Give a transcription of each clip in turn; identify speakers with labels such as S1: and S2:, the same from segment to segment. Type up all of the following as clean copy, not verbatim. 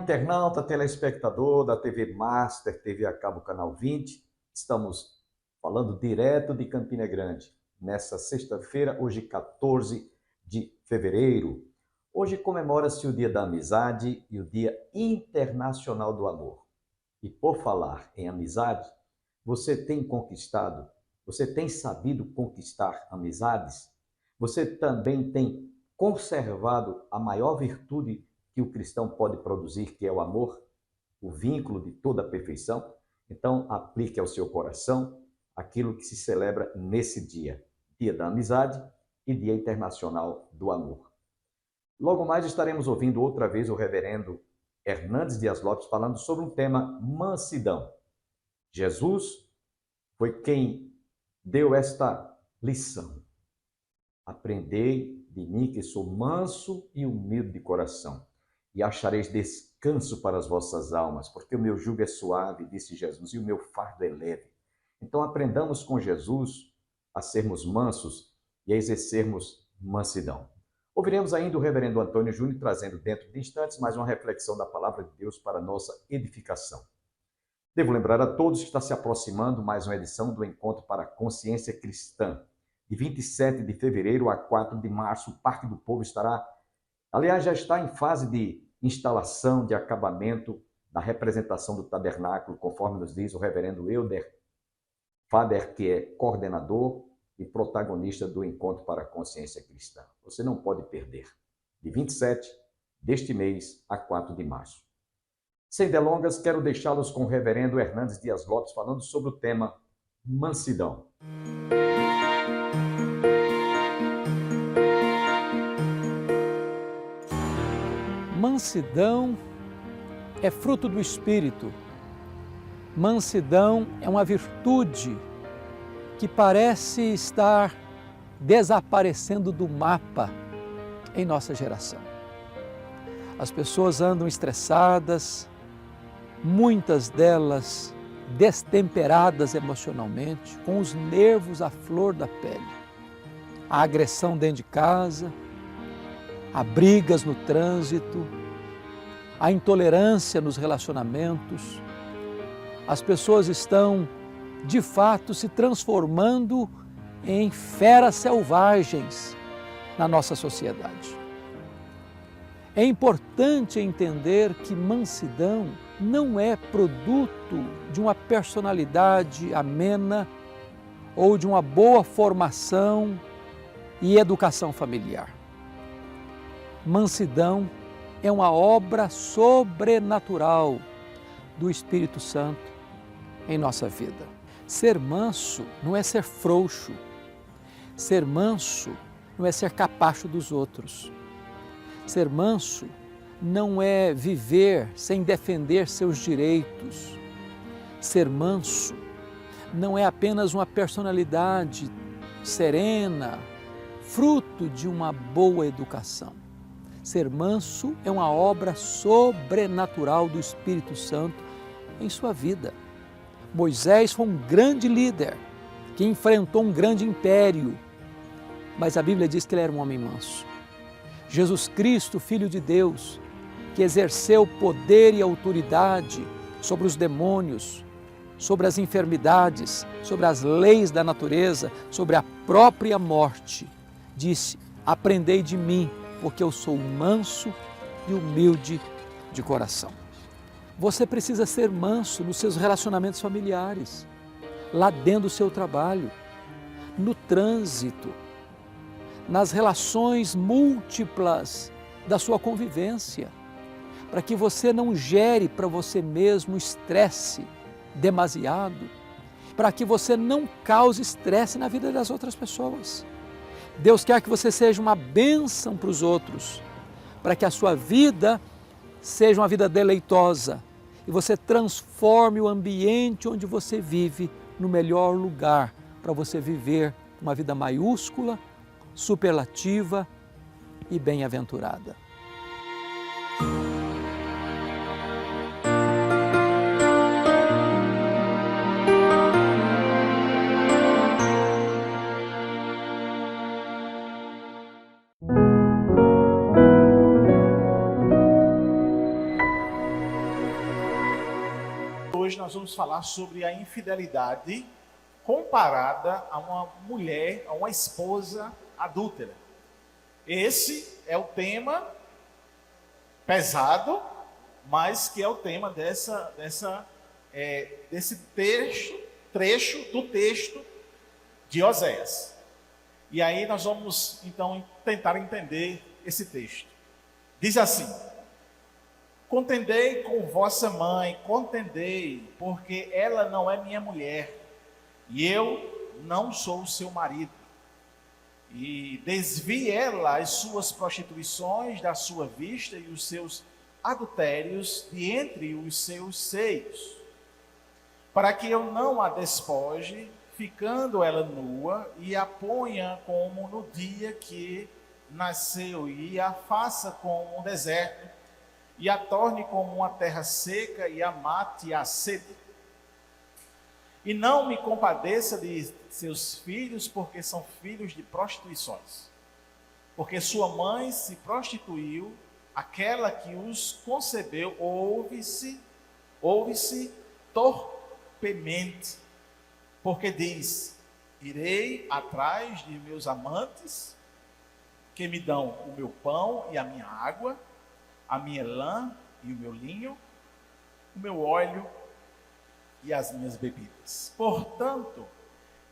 S1: internauta, telespectador da TV Master, TV a cabo Canal 20. Estamos falando direto de Campina Grande, nessa sexta-feira, hoje 14 de fevereiro. Hoje comemora-se o Dia da Amizade e o Dia Internacional do Amor. E por falar em amizade, você tem conquistado, você tem sabido conquistar amizades? Você também tem conservado a maior virtude que o cristão pode produzir, que é o amor, o vínculo de toda a perfeição? Então, aplique ao seu coração aquilo que se celebra nesse dia, Dia da Amizade e Dia Internacional do Amor. Logo mais estaremos ouvindo outra vez o reverendo Hernandes Dias Lopes falando sobre um tema, mansidão. Jesus foi quem deu esta lição. Aprendei de mim que sou manso e humilde de coração, e achareis descanso para as vossas almas, porque o meu jugo é suave, disse Jesus, e o meu fardo é leve. Então aprendamos com Jesus a sermos mansos e a exercermos mansidão. Ouviremos ainda o reverendo Antônio Júnior trazendo dentro de instantes mais uma reflexão da palavra de Deus para a nossa edificação. Devo lembrar a todos que está se aproximando mais uma edição do Encontro para a Consciência Cristã. De 27 de fevereiro a 4 de março, o Parque do Povo estará, aliás, já está em fase de instalação, de acabamento da representação do tabernáculo, conforme nos diz o reverendo Euder Faber, que é coordenador e protagonista do Encontro para a Consciência Cristã. Você não pode perder. De 27 deste mês a 4 de março. Sem delongas, quero deixá-los com o reverendo Hernandes Dias Lopes falando sobre o tema mansidão.
S2: Mansidão é fruto do Espírito. Mansidão é uma virtude que parece estar desaparecendo do mapa em nossa geração. As pessoas andam estressadas, muitas delas destemperadas emocionalmente, com os nervos à flor da pele. A agressão dentro de casa, há brigas no trânsito, há intolerância nos relacionamentos. As pessoas estão, de fato, se transformando em feras selvagens na nossa sociedade. É importante entender que mansidão não é produto de uma personalidade amena ou de uma boa formação e educação familiar. Mansidão é uma obra sobrenatural do Espírito Santo em nossa vida. Ser manso não é ser frouxo. Ser manso não é ser capacho dos outros. Ser manso não é viver sem defender seus direitos. Ser manso não é apenas uma personalidade serena, fruto de uma boa educação. Ser manso é uma obra sobrenatural do Espírito Santo em sua vida. Moisés foi um grande líder que enfrentou um grande império, mas a Bíblia diz que ele era um homem manso. Jesus Cristo, Filho de Deus, que exerceu poder e autoridade sobre os demônios, sobre as enfermidades, sobre as leis da natureza, sobre a própria morte, disse: aprendei de mim, porque eu sou manso e humilde de coração. Você precisa ser manso nos seus relacionamentos familiares, lá dentro do seu trabalho, no trânsito, nas relações múltiplas da sua convivência, para que você não gere para você mesmo estresse demasiado, para que você não cause estresse na vida das outras pessoas. Deus quer que você seja uma bênção para os outros, para que a sua vida seja uma vida deleitosa e você transforme o ambiente onde você vive no melhor lugar para você viver uma vida maiúscula, superlativa e bem-aventurada.
S3: hoje nós vamos falar sobre a infidelidade comparada a uma mulher, a uma esposa adúltera. Esse é o tema pesado, mas que é o tema desse trecho do texto de Oséias. E aí nós vamos então tentar entender esse texto. Diz assim: contendei com vossa mãe, contendei, porque ela não é minha mulher, e eu não sou o seu marido. E desvie ela as suas prostituições da sua vista e os seus adultérios de entre os seus seios, para que eu não a despoje, ficando ela nua, e a ponha como no dia que nasceu, e a faça como um deserto, e a torne como uma terra seca, e a mate a sede. E não me compadeça de seus filhos, porque são filhos de prostituições. Porque sua mãe se prostituiu, aquela que os concebeu, ouve-se torpemente. Porque diz: irei atrás de meus amantes, que me dão o meu pão e a minha água, a minha lã e o meu linho, o meu óleo e as minhas bebidas. Portanto,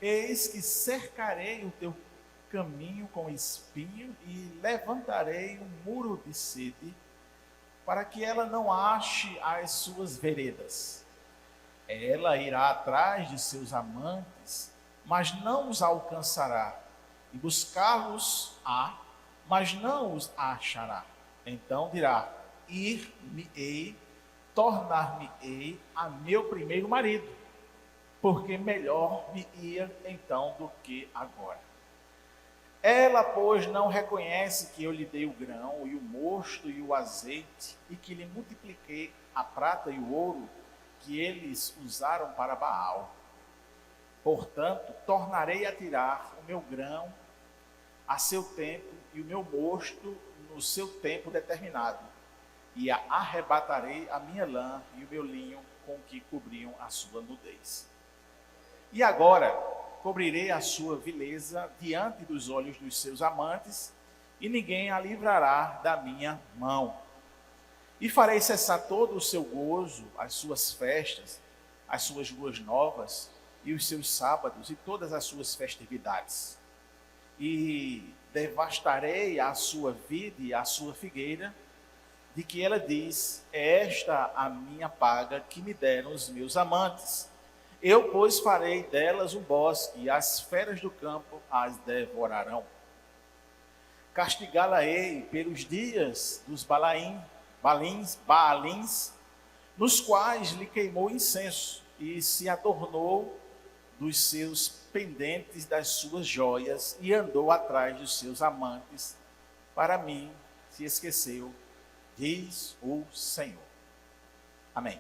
S3: eis que cercarei o teu caminho com espinho e levantarei um muro de sede, para que ela não ache as suas veredas. Ela irá atrás de seus amantes, mas não os alcançará, e buscá-los-á, mas não os achará. Então dirá: ir-me-ei, tornar-me-ei a meu primeiro marido, porque melhor me ia então do que agora. Ela, pois, não reconhece que eu lhe dei o grão, e o mosto, e o azeite, e que lhe multipliquei a prata e o ouro, que eles usaram para Baal. Portanto, tornarei a tirar o meu grão a seu tempo, e o meu mosto no seu tempo determinado, e arrebatarei a minha lã e o meu linho com que cobriam a sua nudez. E agora cobrirei a sua vileza diante dos olhos dos seus amantes, e ninguém a livrará da minha mão. E farei cessar todo o seu gozo, as suas festas, as suas luas novas, e os seus sábados, e todas as suas festividades. E devastarei a sua vide e a sua figueira, de que ela diz: esta a minha paga que me deram os meus amantes. Eu, pois, farei delas um bosque, e as feras do campo as devorarão. Castigá-la-ei pelos dias dos Baalins, nos quais lhe queimou incenso, e se adornou dos seus pendentes, das suas joias, e andou atrás dos seus amantes. Para mim se esqueceu, diz o Senhor. Amém.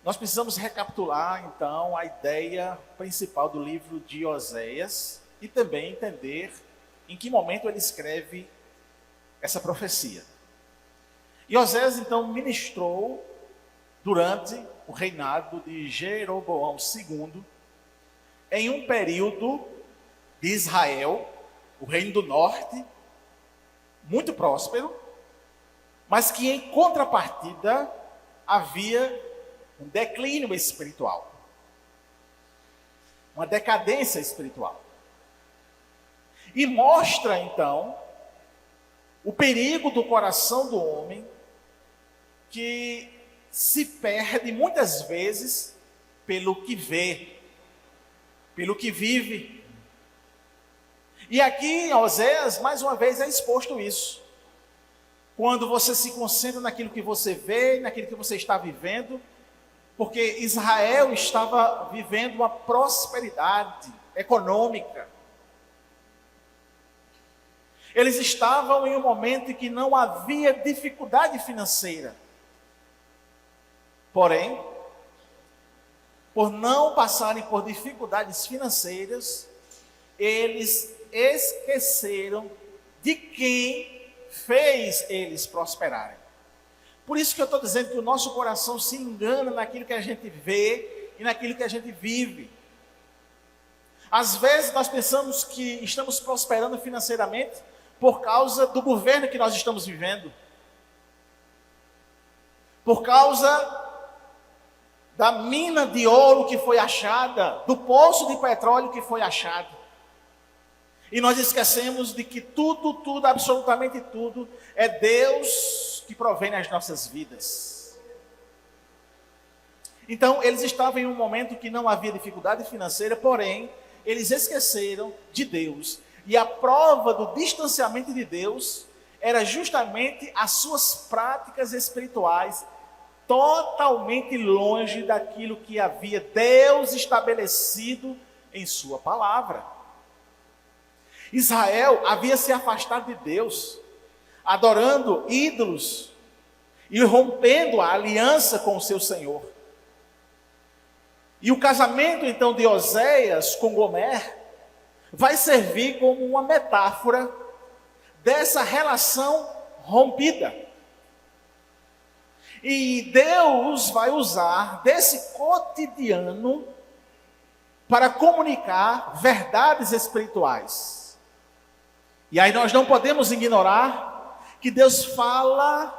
S3: Nós precisamos recapitular, então, a ideia principal do livro de Oséias e também entender em que momento ele escreve essa profecia. E Oséias, então, ministrou durante o reinado de Jeroboão II, em um período de Israel, o reino do norte, muito próspero, mas que em contrapartida havia um declínio espiritual, uma decadência espiritual. E mostra então o perigo do coração do homem, que se perde muitas vezes pelo que vê, pelo que vive. E aqui em Oséias, mais uma vez, é exposto isso. Quando você se concentra naquilo que você vê, naquilo que você está vivendo, porque Israel estava vivendo uma prosperidade econômica. Eles estavam em um momento em que não havia dificuldade financeira. Porém, por não passarem por dificuldades financeiras, eles esqueceram de quem fez eles prosperarem. Por isso que eu estou dizendo que o nosso coração se engana naquilo que a gente vê e naquilo que a gente vive. Às vezes nós pensamos que estamos prosperando financeiramente por causa do governo que nós estamos vivendo. Por causa da mina de ouro que foi achada, do poço de petróleo que foi achado. E nós esquecemos de que tudo, absolutamente tudo, é Deus que provém nas nossas vidas. Então, eles estavam em um momento que não havia dificuldade financeira, porém, eles esqueceram de Deus. E a prova do distanciamento de Deus era justamente as suas práticas espirituais totalmente longe daquilo que havia Deus estabelecido em sua palavra. Israel havia se afastado de Deus, adorando ídolos e rompendo a aliança com o seu Senhor. E o casamento então de Oséias com Gomer vai servir como uma metáfora dessa relação rompida. E Deus vai usar desse cotidiano para comunicar verdades espirituais. E aí nós não podemos ignorar que Deus fala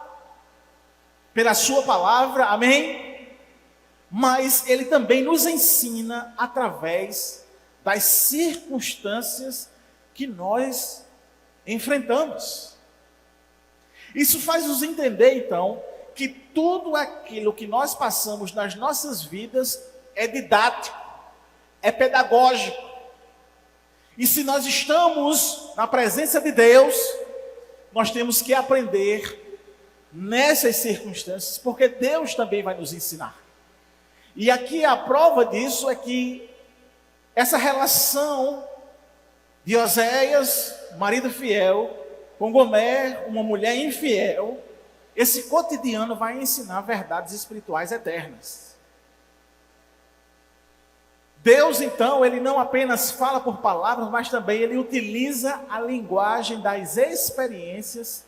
S3: pela sua palavra, amém? Mas Ele também nos ensina através das circunstâncias que nós enfrentamos. Isso faz nos entender então que tudo aquilo que nós passamos nas nossas vidas é didático, é pedagógico. E se nós estamos na presença de Deus, nós temos que aprender nessas circunstâncias, porque Deus também vai nos ensinar. E aqui a prova disso é que essa relação de Oséias, marido fiel, com Gomer, uma mulher infiel, esse cotidiano vai ensinar verdades espirituais eternas. Deus, então, Ele não apenas fala por palavras, mas também Ele utiliza a linguagem das experiências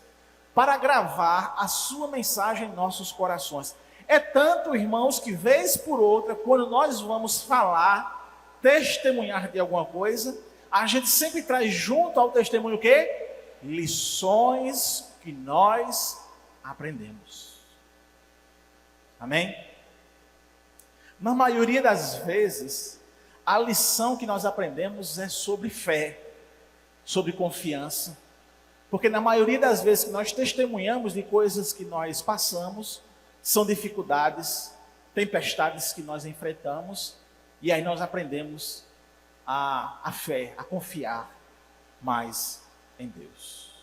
S3: para gravar a sua mensagem em nossos corações. É tanto, irmãos, que vez por outra, quando nós vamos falar, testemunhar de alguma coisa, a gente sempre traz junto ao testemunho o quê? Lições que nós aprendemos. Amém? Na maioria das vezes, a lição que nós aprendemos é sobre fé, sobre confiança. Porque na maioria das vezes que nós testemunhamos de coisas que nós passamos, são dificuldades, tempestades que nós enfrentamos, e aí nós aprendemos a fé, a confiar mais em Deus.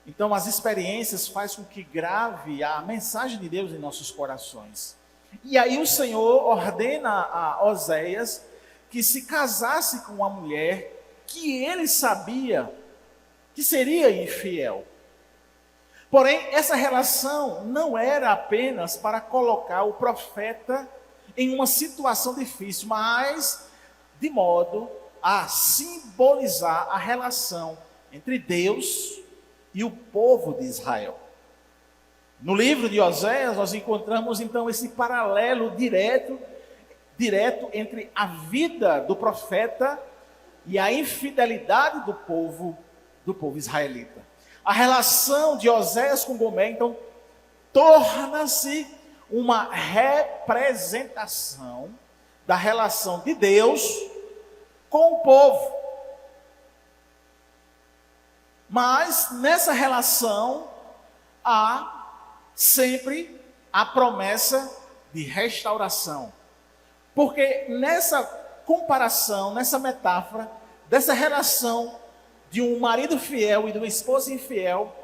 S3: Então as experiências fazem com que grave a mensagem de Deus em nossos corações. E aí o Senhor ordena a Oséias que se casasse com uma mulher que ele sabia que seria infiel. Porém, essa relação não era apenas para colocar o profeta em uma situação difícil, mas de modo a simbolizar a relação entre Deus e o povo de Israel. No livro de Oséias, nós encontramos então esse paralelo direto entre a vida do profeta e a infidelidade do povo israelita. A relação de Oséias com Gomer, então, torna-se uma representação da relação de Deus com o povo. Mas nessa relação há sempre a promessa de restauração. Porque nessa comparação, nessa metáfora, dessa relação de um marido fiel e de uma esposa infiel,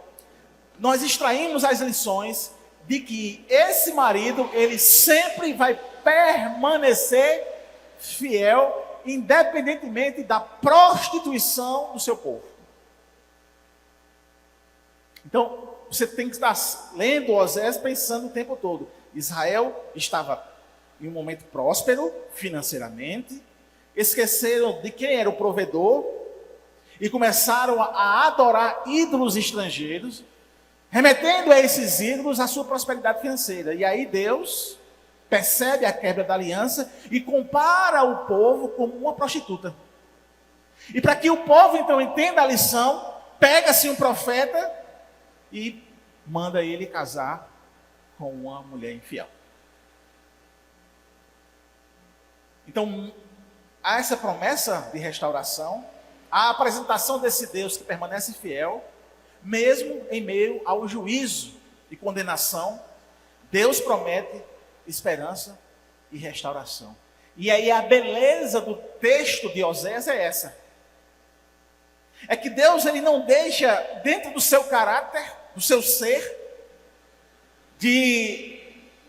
S3: nós extraímos as lições de que esse marido, ele sempre vai permanecer fiel, independentemente da prostituição do seu povo. Então, você tem que estar lendo Oséias pensando o tempo todo. Israel estava em um momento próspero, financeiramente, esqueceram de quem era o provedor e começaram a adorar ídolos estrangeiros. remetendo a esses ídolos a sua prosperidade financeira. E aí Deus percebe a quebra da aliança e compara o povo como uma prostituta. E para que o povo então entenda a lição, pega-se um profeta e manda ele casar com uma mulher infiel. Então, há essa promessa de restauração, a apresentação desse Deus que permanece fiel, mesmo em meio ao juízo e condenação, Deus promete esperança e restauração. E aí a beleza do texto de Osés é essa. É que Deus ele não deixa dentro do seu caráter, do seu ser, de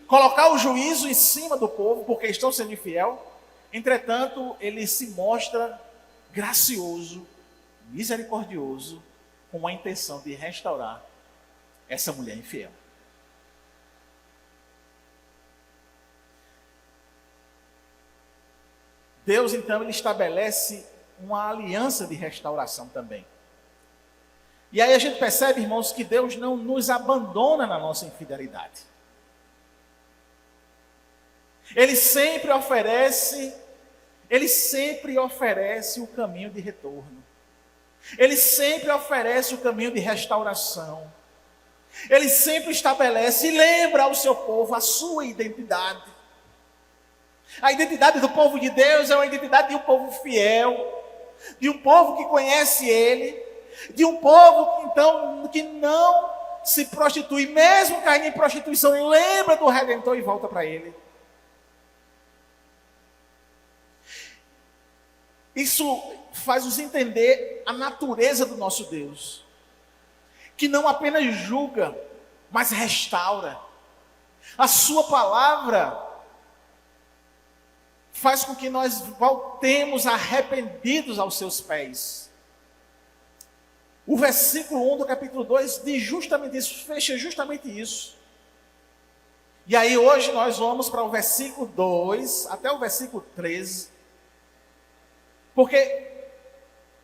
S3: colocar o juízo em cima do povo porque estão sendo infiel. Entretanto, ele se mostra gracioso, misericordioso, com a intenção de restaurar essa mulher infiel. Deus, então, ele estabelece uma aliança de restauração também. E aí a gente percebe, irmãos, que Deus não nos abandona na nossa infidelidade. Ele sempre oferece o caminho de retorno. Ele sempre oferece o caminho de restauração. Ele sempre estabelece e lembra ao seu povo a sua identidade. A identidade do povo de Deus é uma identidade de um povo fiel, de um povo que conhece Ele, de um povo então que não se prostitui, mesmo caindo em prostituição, ele lembra do Redentor e volta para Ele. Isso faz nos entender a natureza do nosso Deus, que não apenas julga, mas restaura. A sua palavra faz com que nós voltemos arrependidos aos seus pés. O versículo 1 do capítulo 2 diz justamente isso, fecha justamente isso. E aí hoje nós vamos para o versículo 2 até o versículo 13. Porque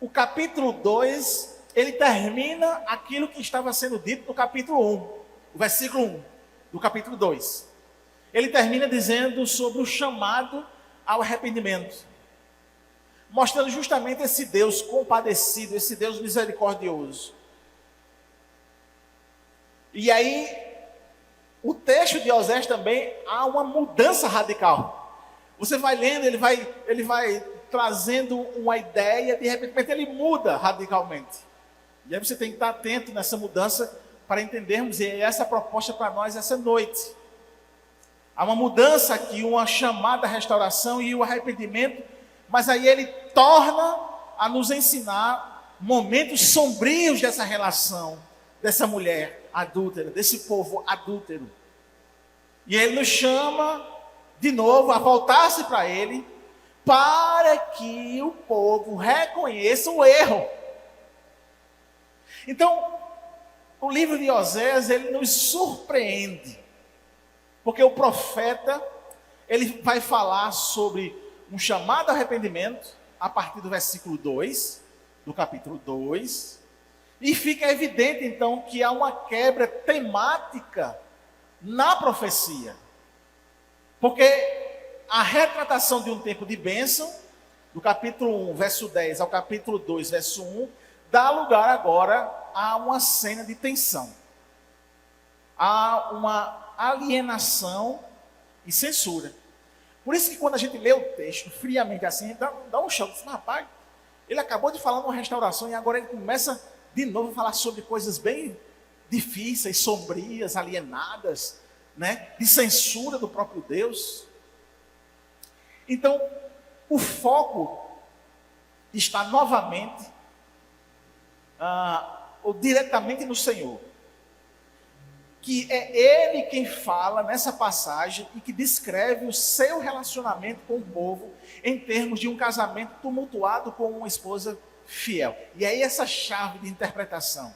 S3: o capítulo 2, ele termina aquilo que estava sendo dito no capítulo 1. O versículo 1 do capítulo 2. Ele termina dizendo sobre o chamado ao arrependimento, mostrando justamente esse Deus compadecido, esse Deus misericordioso. E aí, o texto de Osés também há uma mudança radical. Você vai lendo, ele vai trazendo uma ideia, de repente ele muda radicalmente. E aí você tem que estar atento nessa mudança para entendermos, e essa é a proposta para nós essa noite. Há uma mudança aqui, uma chamada à restauração e o arrependimento, mas aí ele torna a nos ensinar momentos sombrios dessa relação, dessa mulher adúltera, desse povo adúltero. E ele nos chama de novo a voltar-se para ele, para que o povo reconheça o erro. Então, o livro de Osés, ele nos surpreende. Porque o profeta, ele vai falar sobre um chamado arrependimento, a partir do versículo 2, do capítulo 2, e fica evidente então que há uma quebra temática na profecia. Porque a retratação de um tempo de bênção, do capítulo 1, verso 10 ao capítulo 2, verso 1, dá lugar agora a uma cena de tensão. Há uma alienação e censura. Por isso que quando a gente lê o texto friamente assim, dá um choque. Mas, rapaz, ele acabou de falar numa restauração e agora ele começa de novo a falar sobre coisas bem difíceis, sombrias, alienadas, né? De censura do próprio Deus. Então, o foco está novamente ou diretamente no Senhor, que é Ele quem fala nessa passagem e que descreve o seu relacionamento com o povo em termos de um casamento tumultuado com uma esposa fiel. E aí essa chave de interpretação.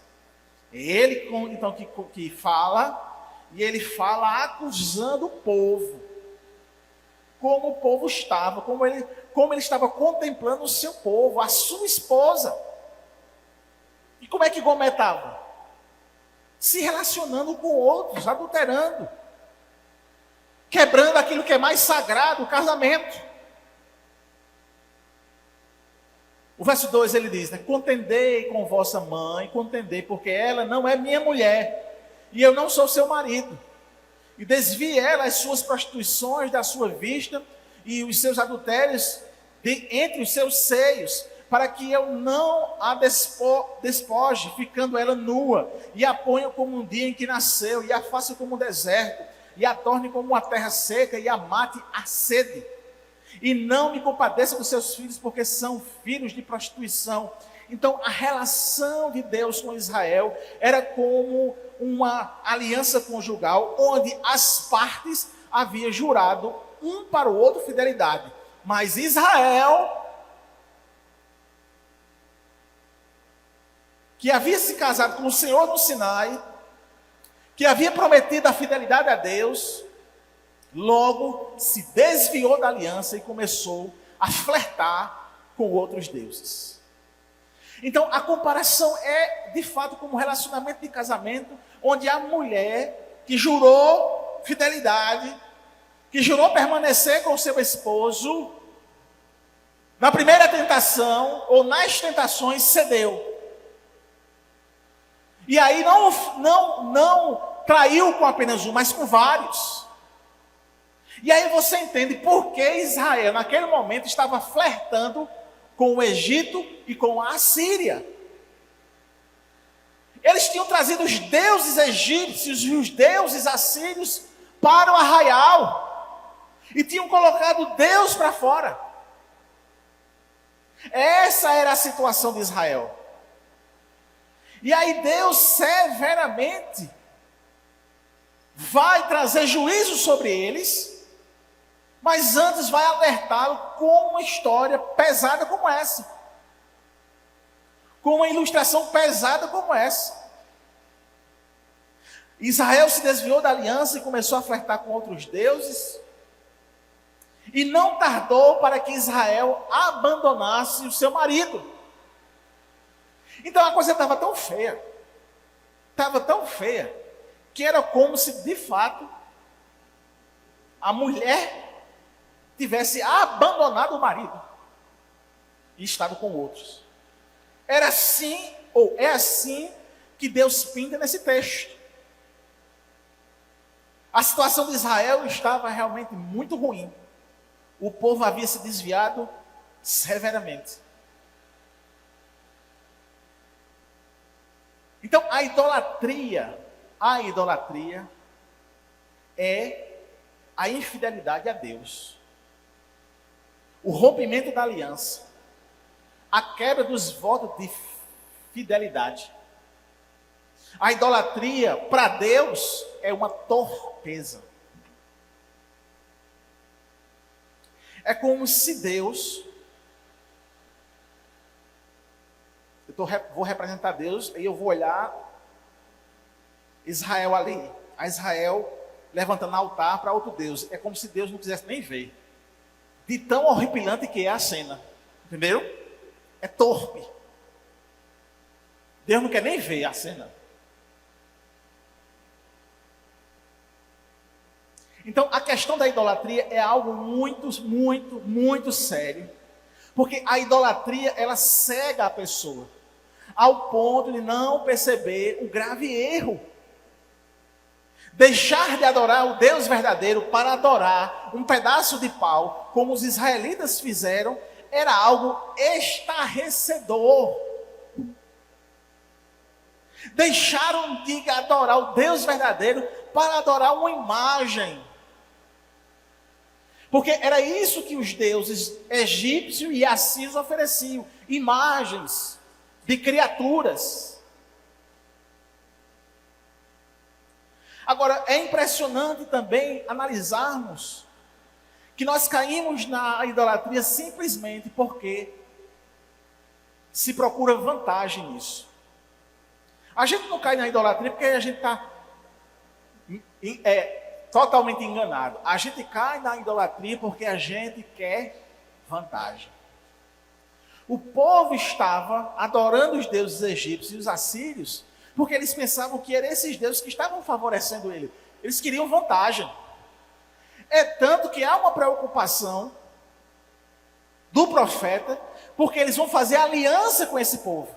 S3: É Ele então que fala, e Ele fala acusando o povo. Como o povo estava, como ele estava contemplando o seu povo, a sua esposa. E como é que Gomer estava? se relacionando com outros, adulterando, quebrando aquilo que é mais sagrado, o casamento. O verso 2 ele diz, né? Contendei com vossa mãe, contendei, porque ela não é minha mulher, e eu não sou seu marido. E desvie ela as suas prostituições da sua vista, e os seus adultérios entre os seus seios, para que eu não a despoje, ficando ela nua, e a ponha como um dia em que nasceu, e a faça como um deserto, e a torne como uma terra seca, e a mate a sede. E não me compadeça dos seus filhos, porque são filhos de prostituição. Então, a relação de Deus com Israel era como uma aliança conjugal, onde as partes haviam jurado um para o outro fidelidade. Mas Israel, que havia se casado com o Senhor no Sinai, que havia prometido a fidelidade a Deus, logo se desviou da aliança e começou a flertar com outros deuses. Então a comparação é de fato como um relacionamento de casamento, onde a mulher que jurou fidelidade, que jurou permanecer com o seu esposo, na primeira tentação ou nas tentações cedeu. E aí não traiu com apenas um, mas com vários. E aí você entende por que Israel, naquele momento, estava flertando com o Egito e com a Assíria. Eles tinham trazido os deuses egípcios e os deuses assírios para o arraial. E tinham colocado Deus para fora. Essa era a situação de Israel. E aí Deus severamente vai trazer juízo sobre eles, mas antes vai alertá-lo com uma história pesada como essa. Com uma ilustração pesada como essa. Israel se desviou da aliança e começou a flertar com outros deuses. E não tardou para que Israel abandonasse o seu marido. Então a coisa estava tão feia, que era como se de fato a mulher tivesse abandonado o marido e estado com outros. Era assim, ou é assim, que Deus pinta nesse texto. A situação de Israel estava realmente muito ruim. O povo havia se desviado severamente. Então, a idolatria é a infidelidade a Deus. O rompimento da aliança, a quebra dos votos de fidelidade. A idolatria, para Deus, é uma torpeza. É como se Deus, vou representar Deus, e eu vou olhar Israel ali, a Israel levantando altar para outro Deus. É como se Deus não quisesse nem ver. De tão horripilante que é a cena. Entendeu? É torpe. Deus não quer nem ver a cena. Então, a questão da idolatria é algo muito sério. Porque a idolatria, ela cega a pessoa. Ao ponto de não perceber o grave erro. Deixar de adorar o Deus verdadeiro para adorar um pedaço de pau, como os israelitas fizeram, era algo estarrecedor. Deixaram de adorar o Deus verdadeiro para adorar uma imagem. Porque era isso que os deuses egípcios e assírios ofereciam, imagens de criaturas. Agora, é impressionante também analisarmos que nós caímos na idolatria simplesmente porque se procura vantagem nisso. A gente não cai na idolatria porque a gente está totalmente enganado. A gente cai na idolatria porque a gente quer vantagem. O povo estava adorando os deuses egípcios e os assírios porque eles pensavam que eram esses deuses que estavam favorecendo ele. Eles queriam vantagem. É tanto que há uma preocupação do profeta, porque eles vão fazer aliança com esse povo,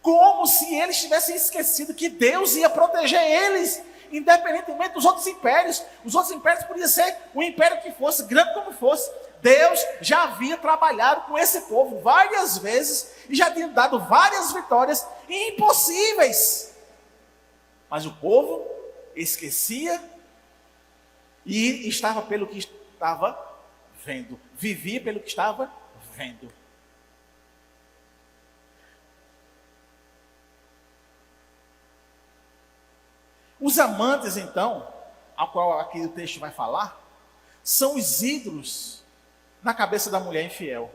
S3: como se eles tivessem esquecido que Deus ia proteger eles, independentemente dos outros impérios. Os outros impérios podiam ser o império que fosse, grande como fosse. Deus já havia trabalhado com esse povo várias vezes e já tinha dado várias vitórias impossíveis. Mas o povo esquecia e estava pelo que estava vendo, vivia pelo que estava vendo. Os amantes, então, ao qual aqui o texto vai falar, são os ídolos na cabeça da mulher infiel.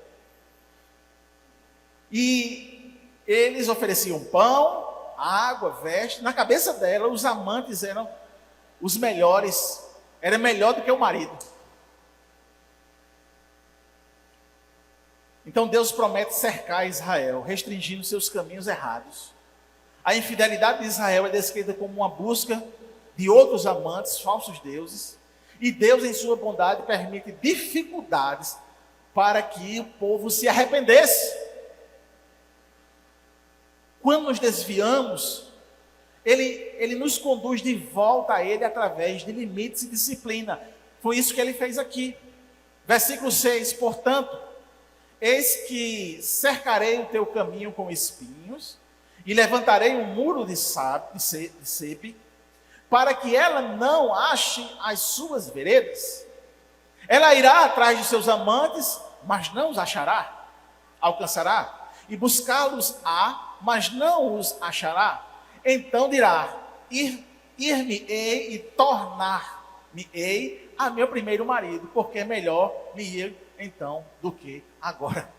S3: E eles ofereciam pão, água, veste. Na cabeça dela, os amantes eram os melhores, era melhor do que o marido. Então Deus promete cercar Israel, restringindo seus caminhos errados. A infidelidade de Israel é descrita como uma busca de outros amantes, falsos deuses. E Deus, em sua bondade, permite dificuldades para que o povo se arrependesse. Quando nos desviamos, Ele nos conduz de volta a Ele através de limites e disciplina. Foi isso que Ele fez aqui. Versículo 6, portanto, eis que cercarei o teu caminho com espinhos, e levantarei um muro de cepe, para que ela não ache as suas veredas. Ela irá atrás de seus amantes, mas não os achará. Alcançará, e buscá-los-á, mas não os achará. Então dirá, ir-me-ei e tornar-me-ei a meu primeiro marido, porque é melhor me ir então do que agora.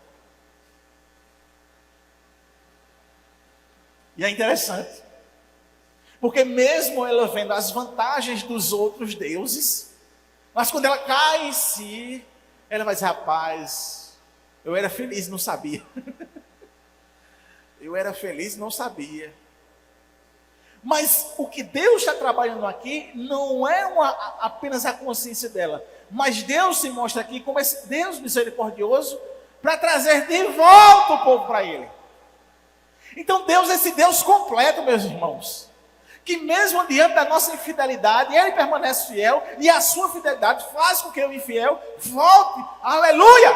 S3: E é interessante, porque mesmo ela vendo as vantagens dos outros deuses, mas quando ela cai em si, ela vai dizer, rapaz, eu era feliz e não sabia. Eu era feliz e não sabia. Mas o que Deus está trabalhando aqui não é apenas a consciência dela, mas Deus se mostra aqui como esse Deus misericordioso para trazer de volta o povo para Ele. Então Deus é esse Deus completo, meus irmãos, que mesmo diante da nossa infidelidade, Ele permanece fiel, e a sua fidelidade faz com que o infiel volte, aleluia!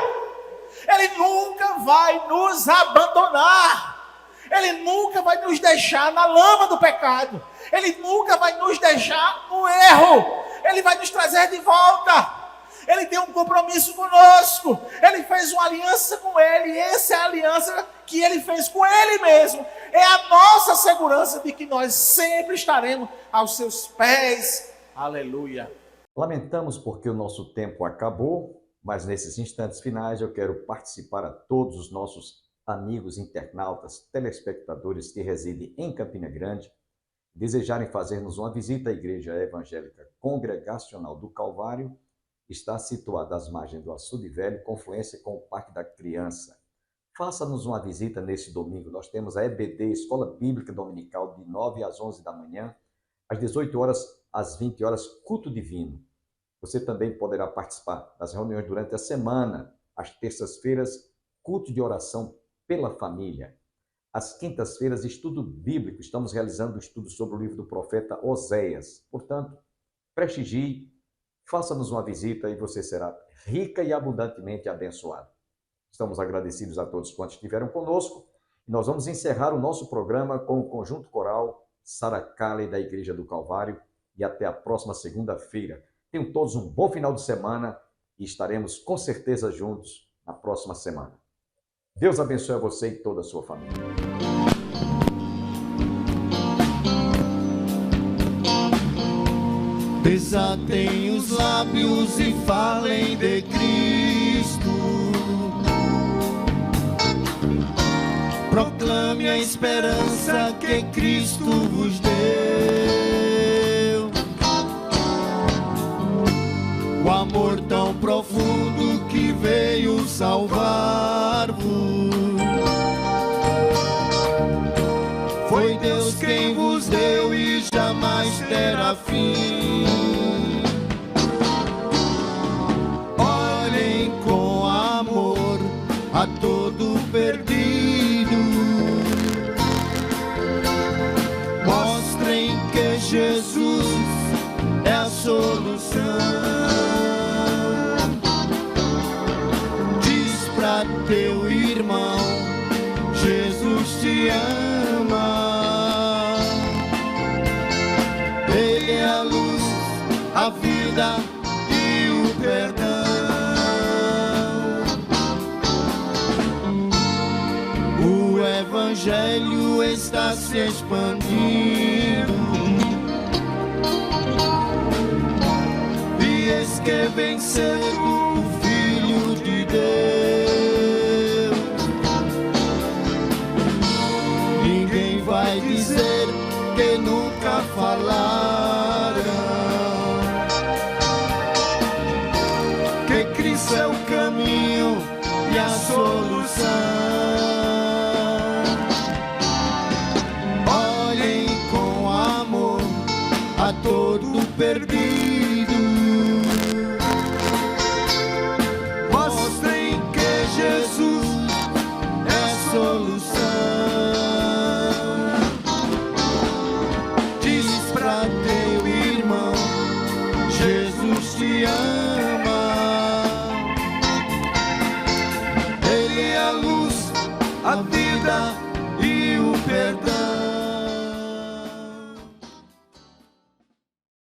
S3: Ele nunca vai nos abandonar, Ele nunca vai nos deixar na lama do pecado, Ele nunca vai nos deixar no erro, Ele vai nos trazer de volta. Ele tem um compromisso conosco, Ele fez uma aliança com Ele, e essa é a aliança que Ele fez com Ele mesmo, é a nossa segurança de que nós sempre estaremos aos seus pés, aleluia.
S1: Lamentamos porque o nosso tempo acabou, mas nesses instantes finais eu quero participar a todos os nossos amigos internautas, telespectadores que residem em Campina Grande, desejarem fazer-nos uma visita à Igreja Evangélica Congregacional do Calvário. Está situada às margens do Açude Velho, confluência com o Parque da Criança. Faça-nos uma visita nesse domingo. Nós temos a EBD, Escola Bíblica Dominical, de 9 às 11 da manhã, às 18 horas às 20 horas, culto divino. Você também poderá participar das reuniões durante a semana, às terças-feiras, culto de oração pela família. Às quintas-feiras, estudo bíblico. Estamos realizando o estudo sobre o livro do profeta Oséias. Portanto, prestigie, faça-nos uma visita e você será rica e abundantemente abençoado. Estamos agradecidos a todos quantos estiveram conosco. E nós vamos encerrar o nosso programa com o conjunto coral Saracale da Igreja do Calvário. E até a próxima segunda-feira. Tenham todos um bom final de semana e estaremos com certeza juntos na próxima semana. Deus abençoe a você e toda a sua família.
S4: Desatem os lábios e falem de Cristo. Proclame a esperança que Cristo vos deu. O amor tão profundo que veio salvar-vos. Foi Deus quem vos terá fim. Olhem com amor a todo perdido. Mostrem que Jesus é a solução. Diz pra teu irmão, Jesus te ama. Ele é a luz, a vida e o perdão. O Evangelho está se expandindo, e eis que vem cedo o Filho de Deus. Ninguém vai dizer que nunca falaram que Cristo é o caminho e a solução. Olhem com amor a todo perdido. Mostrem que Jesus é a solução. Diz pra teu irmão, Jesus te ama. Ele é a luz, a vida